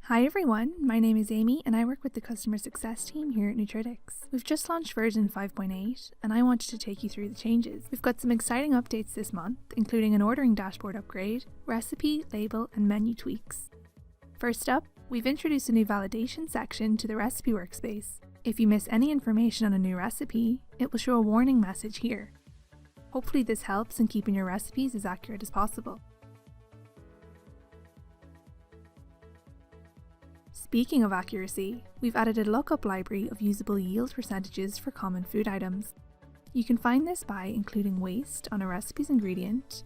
Hi everyone, my name is Amy and I work with the customer success team here at Nutritics. We've just launched version 5.8 and I wanted to take you through the changes. We've got some exciting updates this month, including an ordering dashboard upgrade, recipe, label and menu tweaks. First up, we've introduced a new validation section to the recipe workspace. If you miss any information on a new recipe, it will show a warning message here. Hopefully this helps in keeping your recipes as accurate as possible. Speaking of accuracy, we've added a lookup library of usable yield percentages for common food items. You can find this by including waste on a recipe's ingredient,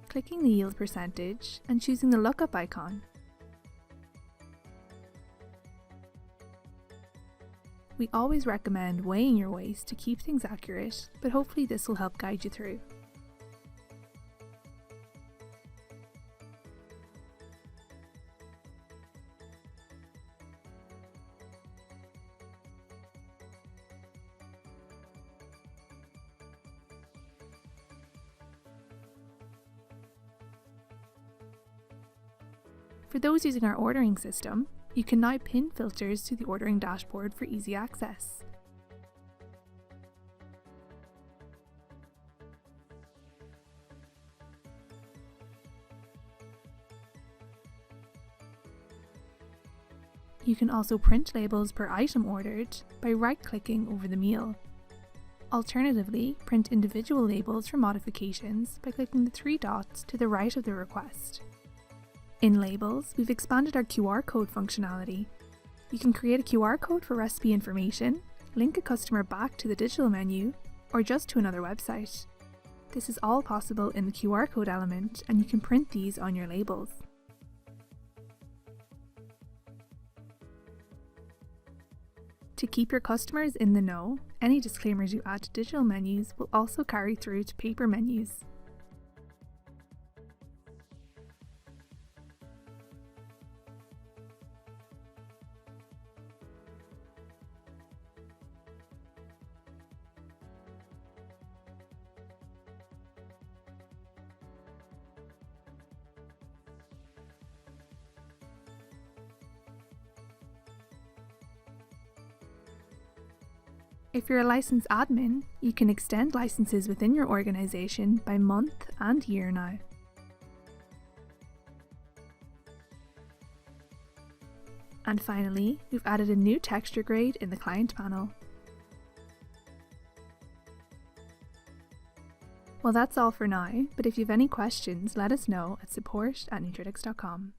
clicking the yield percentage and choosing the lookup icon. We always recommend weighing your waste to keep things accurate, but hopefully this will help guide you through. For those using our ordering system, you can now pin filters to the ordering dashboard for easy access. You can also print labels per item ordered by right-clicking over the meal. Alternatively, print individual labels for modifications by clicking the three dots to the right of the request. In labels, we've expanded our QR code functionality. You can create a QR code for recipe information, link a customer back to the digital menu, or just to another website. This is all possible in the QR code element, and you can print these on your labels. To keep your customers in the know, any disclaimers you add to digital menus will also carry through to paper menus. If you're a licensed admin, you can extend licenses within your organisation by month and year now. And finally, we've added a new texture grade in the client panel. Well, that's all for now, but if you have any questions, let us know at support@nutritics.com.